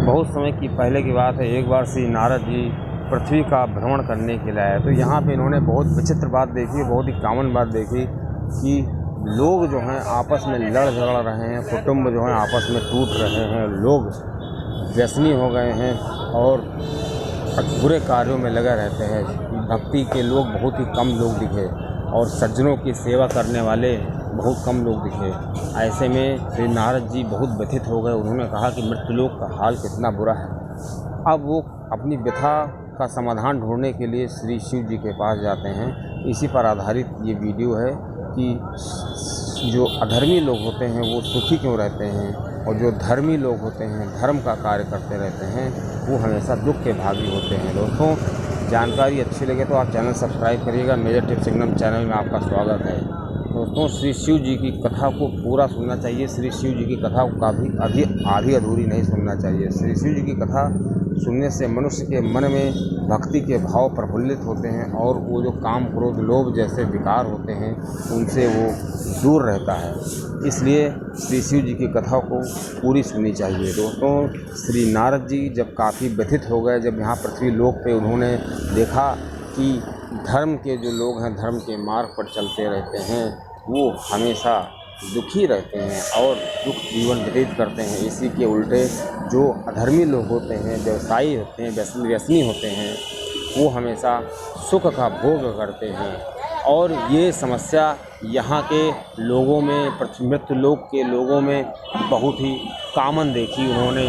बहुत समय की पहले की बात है। एक बार श्री नारद जी पृथ्वी का भ्रमण करने के लिए आए, तो यहाँ पे इन्होंने बहुत विचित्र बात देखी, बहुत ही कॉमन बात देखी कि लोग जो हैं आपस में लड़ झगड़ रहे हैं, कुटुंब जो हैं आपस में टूट रहे हैं, लोग व्यसनी हो गए हैं और बुरे कार्यों में लगे रहते हैं। भक्ति के लोग बहुत ही कम लोग दिखे और सज्जनों की सेवा करने वाले बहुत कम लोग दिखे। ऐसे में श्री नारद जी बहुत व्यथित हो गए। उन्होंने कहा कि मृत्युलोक का हाल कितना बुरा है। अब वो अपनी व्यथा का समाधान ढूंढने के लिए श्री शिव जी के पास जाते हैं। इसी पर आधारित ये वीडियो है कि जो अधर्मी लोग होते हैं वो सुखी क्यों रहते हैं और जो धर्मी लोग होते हैं, धर्म का कार्य करते रहते हैं, वो हमेशा दुख के भागी होते हैं। दोस्तों, जानकारी अच्छी लगे तो आप चैनल सब्सक्राइब करिएगा। मेजर टिप्स सिंगम चैनल में आपका स्वागत है। दोस्तों, श्री शिव जी की कथा को पूरा सुनना चाहिए। श्री शिव जी की कथा को काफ़ी आधी अधूरी नहीं सुनना चाहिए। श्री शिव जी की कथा सुनने से मनुष्य के मन में भक्ति के भाव प्रफुल्लित होते हैं और वो जो काम क्रोध लोभ जैसे विकार होते हैं उनसे वो दूर रहता है। इसलिए श्री शिव जी की कथा को पूरी सुननी चाहिए। दोस्तों, श्री नारद जी जब काफ़ी व्यथित हो गए, जब यहाँ पृथ्वी लोक पे उन्होंने देखा कि धर्म के जो लोग हैं, धर्म के मार्ग पर चलते रहते हैं, वो हमेशा दुखी रहते हैं और दुख जीवन व्यतीत करते हैं। इसी के उल्टे जो अधर्मी लोग होते हैं, व्यवसायी होते हैं, व्यसनी होते हैं, वो हमेशा सुख का भोग करते हैं। और ये समस्या यहाँ के लोगों में, मृत्युलोक के लोगों में बहुत ही कॉमन देखी उन्होंने।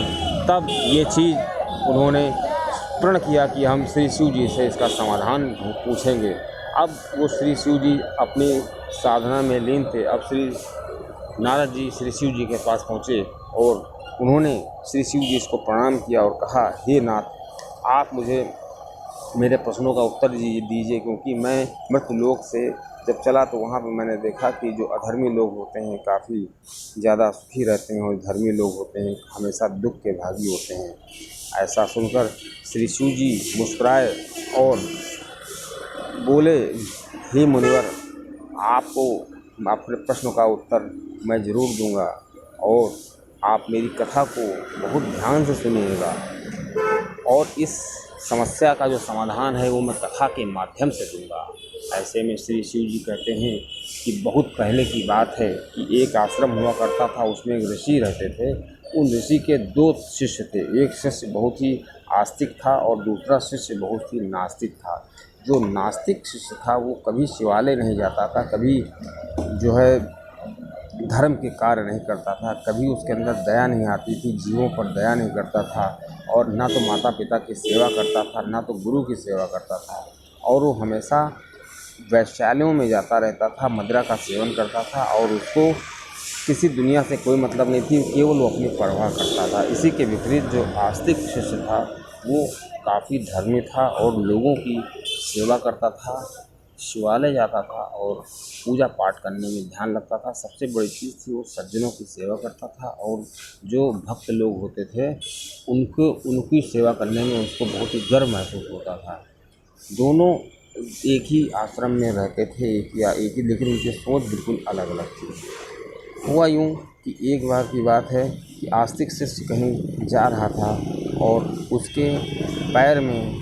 तब ये चीज़ उन्होंने प्रण किया कि हम श्री शिव जी से इसका समाधान पूछेंगे। अब वो श्री शिव जी अपनी साधना में लीन थे। अब श्री नारद जी श्री शिव जी के पास पहुँचे और उन्होंने श्री शिव जी को प्रणाम किया और कहा, हे नाथ, आप मुझे मेरे प्रश्नों का उत्तर दीजिए, क्योंकि मैं मृत्युलोक से जब चला तो वहाँ पर मैंने देखा कि जो अधर्मी लोग होते हैं काफ़ी ज़्यादा सुखी रहते हैं और धर्मी लोग होते हैं हमेशा दुख के भागी होते हैं। ऐसा सुनकर श्री शिव जी मुस्कुराए और बोले, हे मुनिवर, आपको अपने प्रश्न का उत्तर मैं ज़रूर दूंगा और आप मेरी कथा को बहुत ध्यान से सुनिएगा और इस समस्या का जो समाधान है वो मैं कथा के माध्यम से दूंगा। ऐसे में श्री शिव जी कहते हैं कि बहुत पहले की बात है कि एक आश्रम हुआ करता था, उसमें एक ऋषि रहते थे। उन ऋषि के दो शिष्य थे। एक शिष्य बहुत ही आस्तिक था और दूसरा शिष्य बहुत ही नास्तिक था। जो नास्तिक शिष्य था वो कभी शिवालय नहीं जाता था, कभी जो है धर्म के कार्य नहीं करता था, कभी उसके अंदर दया नहीं आती थी, जीवों पर दया नहीं करता था और ना तो माता पिता की सेवा करता था, ना तो गुरु की सेवा करता था। और वो हमेशा वैश्यालयों में जाता रहता था, मदिरा का सेवन करता था और उसको किसी दुनिया से कोई मतलब नहीं थी, केवल वो अपनी परवाह करता था। इसी के विपरीत जो आस्तिक शिष्य था वो काफ़ी धर्मी था और लोगों की सेवा करता था, शिवालय जाता था और पूजा पाठ करने में ध्यान लगता था। सबसे बड़ी चीज़ थी वो सज्जनों की सेवा करता था और जो भक्त लोग होते थे उनकी सेवा करने में उसको बहुत ही गर्व महसूस होता था। दोनों एक ही आश्रम में रहते थे, एक ही, लेकिन उनकी सोच बिल्कुल अलग अलग थी। हुआ यूँ कि एक बार की बात है कि आस्तिक शिष्य कहीं जा रहा था और उसके पैर में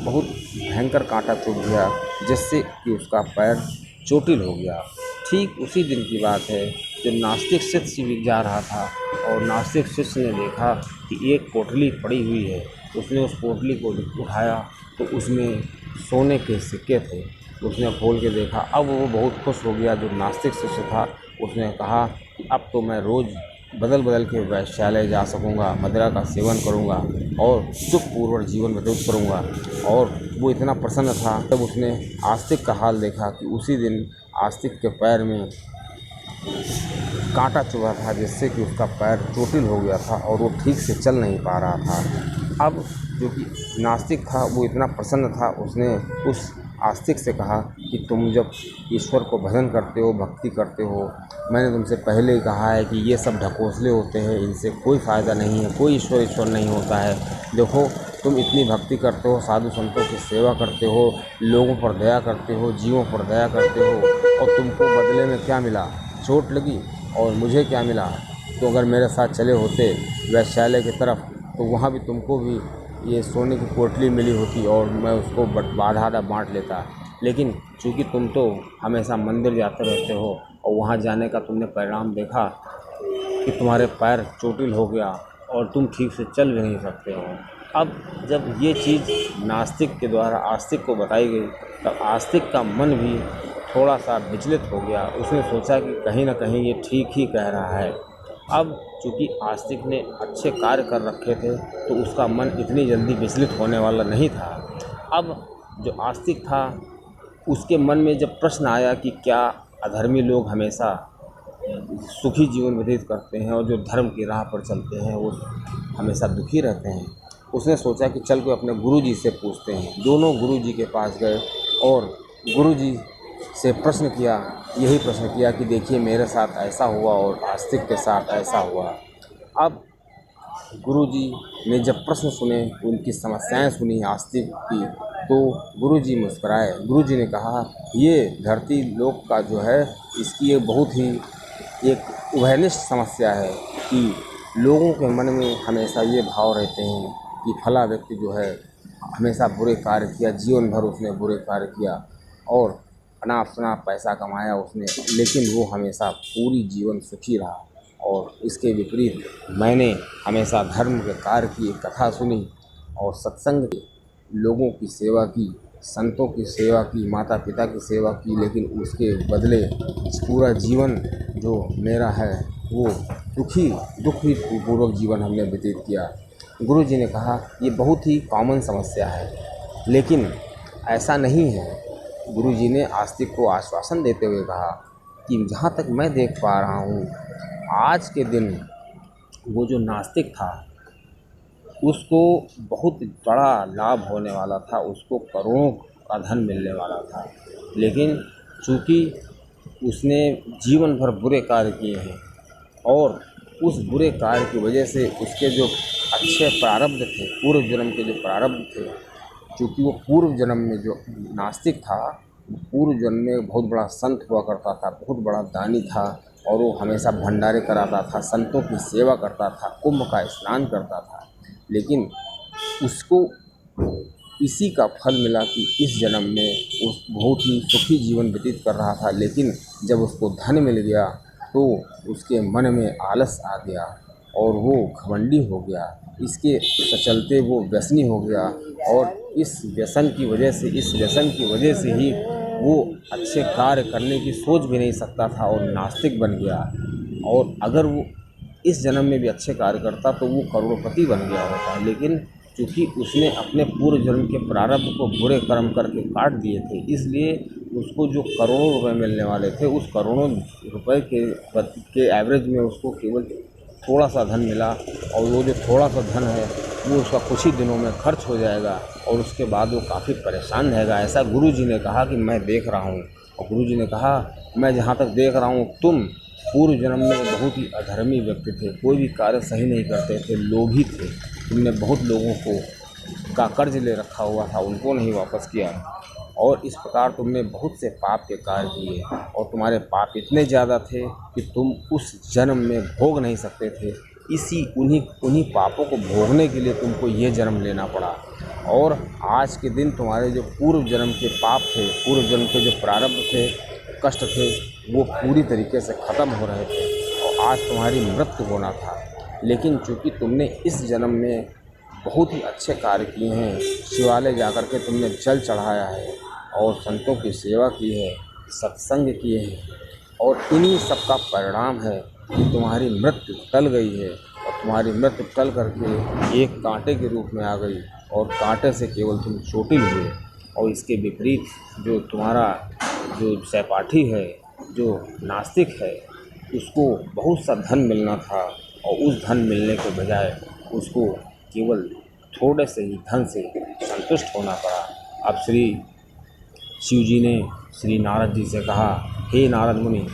बहुत भयंकर कांटा चुभ गया, जिससे कि उसका पैर चोटिल हो गया। ठीक उसी दिन की बात है जब नास्तिक शिष्य भी जा रहा था और नास्तिक शिष्य ने देखा कि एक पोटली पड़ी हुई है। उसने उस पोटली को उठाया तो उसमें सोने के सिक्के थे। उसने खोल के देखा। अब वो बहुत खुश हो गया। जो नास्तिक शिष्य था उसने कहा कि अब तो मैं रोज़ बदल के वैश्यालय जा सकूंगा, मदिरा का सेवन करूंगा और सुखपूर्वक जीवन व्यतीत करूंगा। और वो इतना प्रसन्न था। तब उसने आस्तिक का हाल देखा कि उसी दिन आस्तिक के पैर में कांटा चुभा था, जिससे कि उसका पैर चोटिल हो गया था और वो ठीक से चल नहीं पा रहा था। अब जो कि नास्तिक था वो इतना प्रसन्न था, उसने उस आस्तिक से कहा कि तुम जब ईश्वर को भजन करते हो, भक्ति करते हो, मैंने तुमसे पहले ही कहा है कि ये सब ढकोसले होते हैं, इनसे कोई फ़ायदा नहीं है, कोई ईश्वर नहीं होता है। देखो, तुम इतनी भक्ति करते हो, साधु संतों की सेवा करते हो, लोगों पर दया करते हो, जीवों पर दया करते हो, और तुमको बदले में क्या मिला? चोट लगी। और मुझे क्या मिला? तो अगर मेरे साथ चले होते वैश्यालय की तरफ तो वहाँ भी तुमको भी ये सोने की पोटली मिली होती और मैं उसको आधा बाँट लेता। लेकिन चूँकि तुम तो हमेशा मंदिर जाते रहते हो और वहाँ जाने का तुमने परिणाम देखा कि तुम्हारे पैर चोटिल हो गया और तुम ठीक से चल भी नहीं सकते हो। अब जब ये चीज़ नास्तिक के द्वारा आस्तिक को बताई गई, तब आस्तिक का मन भी थोड़ा सा विचलित हो गया। उसने सोचा कि कहीं ना कहीं ये ठीक ही कह रहा है। अब चूँकि आस्तिक ने अच्छे कार्य कर रखे थे, तो उसका मन इतनी जल्दी विचलित होने वाला नहीं था। अब जो आस्तिक था, उसके मन में जब प्रश्न आया कि क्या अधर्मी लोग हमेशा सुखी जीवन व्यतीत करते हैं और जो धर्म की राह पर चलते हैं वो हमेशा दुखी रहते हैं, उसने सोचा कि चल के अपने गुरुजी से पूछते हैं। दोनों गुरुजी के पास गए और गुरुजी से प्रश्न किया, यही प्रश्न किया कि देखिए मेरे साथ ऐसा हुआ और आस्तिक के साथ ऐसा हुआ। अब गुरुजी ने जब प्रश्न सुने, उनकी समस्याएं सुनी आस्तिक की, तो गुरुजी मुस्कुराए। गुरुजी ने कहा, ये धरती लोक का जो है, इसकी ये बहुत ही एक उभयनिष्ठ समस्या है कि लोगों के मन में हमेशा ये भाव रहते हैं कि फला व्यक्ति जो है हमेशा बुरे कार्य किया, जीवन भर उसने बुरे कार्य किया और अनाप शनाप पैसा कमाया उसने, लेकिन वो हमेशा पूरी जीवन सुखी रहा। और इसके विपरीत मैंने हमेशा धर्म के कार्य की एक कथा सुनी और सत्संग के लोगों की सेवा की, संतों की सेवा की, माता पिता की सेवा की, लेकिन उसके बदले पूरा जीवन जो मेरा है वो दुखी पूर्वक जीवन हमने व्यतीत किया। गुरुजी ने कहा, ये बहुत ही कॉमन समस्या है, लेकिन ऐसा नहीं है। गुरुजी ने आस्तिक को आश्वासन देते हुए कहा कि जहाँ तक मैं देख पा रहा हूँ, आज के दिन वो जो नास्तिक था उसको बहुत बड़ा लाभ होने वाला था, उसको करोड़ों का धन मिलने वाला था। लेकिन चूँकि उसने जीवन भर बुरे कार्य किए हैं और उस बुरे कार्य की वजह से उसके जो अच्छे प्रारब्ध थे, पूर्व जन्म के जो प्रारब्ध थे, चूँकि वो पूर्व जन्म में जो नास्तिक था, पूर्व जन्म में बहुत बड़ा संत हुआ करता था, बहुत बड़ा दानी था और वो हमेशा भंडारे कराता था, संतों की सेवा करता था, कुंभ का स्नान करता था। लेकिन उसको इसी का फल मिला कि इस जन्म में उस बहुत ही सुखी जीवन व्यतीत कर रहा था, लेकिन जब उसको धन मिल गया तो उसके मन में आलस आ गया और वो घमंडी हो गया। इसके चलते वो व्यसनी हो गया और इस व्यसन की वजह से ही वो अच्छे कार्य करने की सोच भी नहीं सकता था और नास्तिक बन गया। और अगर वो इस जन्म में भी अच्छे कार्य करता तो वो करोड़पति बन गया होता, लेकिन चूँकि उसने अपने पूर्व जन्म के प्रारब्ध को बुरे कर्म करके काट दिए थे, इसलिए उसको जो करोड़ों रुपए मिलने वाले थे, उस करोड़ों रुपए के एवरेज में उसको केवल थोड़ा सा धन मिला और वो जो थोड़ा सा धन है वो उसका कुछ ही दिनों में खर्च हो जाएगा और उसके बाद वो काफ़ी परेशान रहेगा। ऐसा गुरुजी ने कहा कि मैं देख रहा हूँ। और गुरुजी ने कहा, मैं जहाँ तक देख रहा हूँ, तुम पूर्व जन्म में बहुत ही अधर्मी व्यक्ति थे, कोई भी कार्य सही नहीं करते थे, लोभी थे, तुमने बहुत लोगों का कर्ज ले रखा हुआ था, उनको नहीं वापस किया और इस प्रकार तुमने बहुत से पाप के कार्य किए और तुम्हारे पाप इतने ज़्यादा थे कि तुम उस जन्म में भोग नहीं सकते थे। उन्हीं पापों को भोगने के लिए तुमको ये जन्म लेना पड़ा और आज के दिन तुम्हारे जो पूर्व जन्म के पाप थे, पूर्व जन्म के जो प्रारब्ध थे, कष्ट थे, वो पूरी तरीके से ख़त्म हो रहे थे और आज तुम्हारी मृत्यु होना था। लेकिन चूँकि तुमने इस जन्म में बहुत ही अच्छे कार्य किए हैं, शिवालय जाकर के तुमने जल चढ़ाया है और संतों की सेवा की है, सत्संग किए हैं और इन्हीं सब का परिणाम है कि तुम्हारी मृत्यु टल गई है और तुम्हारी मृत्यु टल करके एक कांटे के रूप में आ गई और कांटे से केवल तुम चोटिल हुए। और इसके विपरीत जो तुम्हारा जो सहपाठी है, जो नास्तिक है, उसको बहुत सा धन मिलना था और उस धन मिलने के बजाय उसको केवल थोड़े से ही धन से संतुष्ट होना पड़ा। अब श्री शिव जी ने श्री नारद जी से कहा, हे नारद मुनि,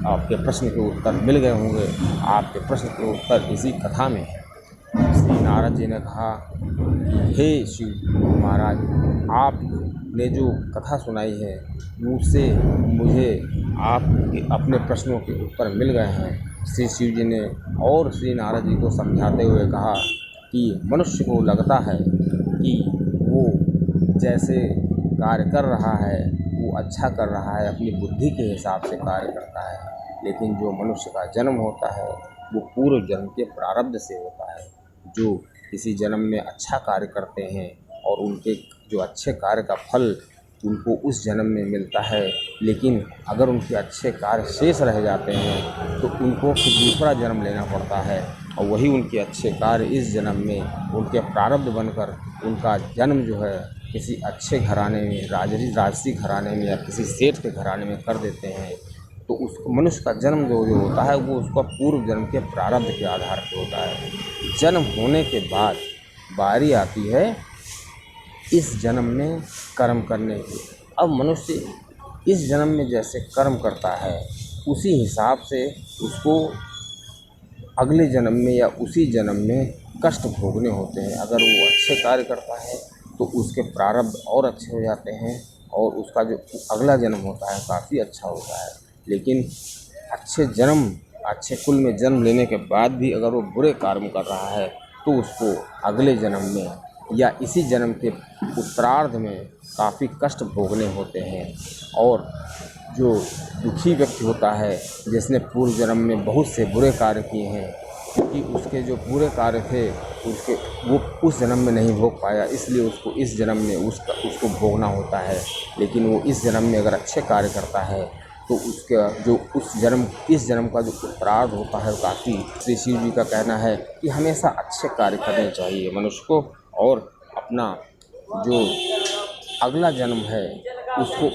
आपके प्रश्न के उत्तर मिल गए होंगे, आपके प्रश्न के उत्तर इसी कथा में है। श्री नारद जी ने कहा, हे शिव महाराज, आपने जो कथा सुनाई है उससे मुझे आपके अपने प्रश्नों के उत्तर मिल गए हैं श्री शिव जी ने और श्री नारद जी को समझाते हुए कहा कि मनुष्य को लगता है कि वो जैसे कार्य कर रहा है वो अच्छा कर रहा है, अपनी बुद्धि के हिसाब से कार्य करता है, लेकिन जो मनुष्य का जन्म होता है वो पूर्व जन्म के प्रारब्ध से होता है। जो किसी जन्म में अच्छा कार्य करते हैं और उनके जो अच्छे कार्य का फल उनको उस जन्म में मिलता है, लेकिन अगर उनके अच्छे कार्य शेष रह जाते हैं तो उनको फिर दूसरा जन्म लेना पड़ता है, और वही उनके अच्छे कार्य इस जन्म में उनके प्रारब्ध बनकर उनका जन्म जो है किसी अच्छे घराने में, राजसी घराने में या किसी सेठ के घराने में कर देते हैं। तो उस मनुष्य का जन्म जो होता है वो उसका पूर्व जन्म के प्रारब्ध के आधार पर होता है। जन्म होने के बाद बारी आती है इस जन्म में कर्म करने की। अब मनुष्य इस जन्म में जैसे कर्म करता है उसी हिसाब से उसको अगले जन्म में या उसी जन्म में कष्ट भोगने होते हैं। अगर वो अच्छे कार्य करता है तो उसके प्रारब्ध और अच्छे हो जाते हैं और उसका जो अगला जन्म होता है काफ़ी अच्छा होता है। लेकिन अच्छे कुल में जन्म लेने के बाद भी अगर वो बुरे कर्म कर रहा है तो उसको अगले जन्म में या इसी जन्म के उत्तरार्ध में काफ़ी कष्ट भोगने होते हैं। और जो दुखी व्यक्ति होता है जिसने पूर्व जन्म में बहुत से बुरे कार्य किए हैं, क्योंकि उसके जो बुरे कार्य थे वो उस जन्म में नहीं भोग पाया, इसलिए उसको इस जन्म में उसको भोगना होता है। लेकिन वो इस जन्म में अगर अच्छे कार्य करता है तो उसका जो इस जन्म का जो उत्तरार्ध होता है काफ़ी। श्री शिव जी का कहना है कि हमेशा अच्छे कार्य करने चाहिए मनुष्य को, और अपना जो अगला जन्म है उसको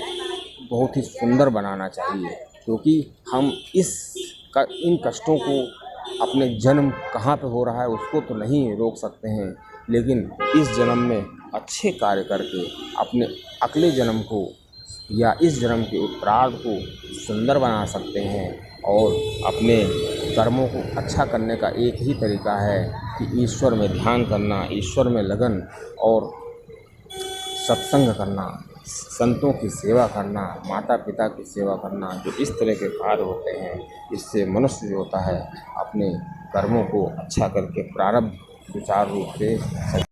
बहुत ही सुंदर बनाना चाहिए, क्योंकि हम इन कष्टों को अपने जन्म कहाँ पे हो रहा है उसको तो नहीं रोक सकते हैं, लेकिन इस जन्म में अच्छे कार्य करके अपने अगले जन्म को या इस जन्म के उत्तरार्ध को सुंदर बना सकते हैं। और अपने कर्मों को अच्छा करने का एक ही तरीका है कि ईश्वर में ध्यान करना, ईश्वर में लगन और सत्संग करना, संतों की सेवा करना, माता पिता की सेवा करना। जो इस तरह के कार्य होते हैं इससे मनुष्य जो होता है अपने कर्मों को अच्छा करके प्रारब्ध सुचारू रूप से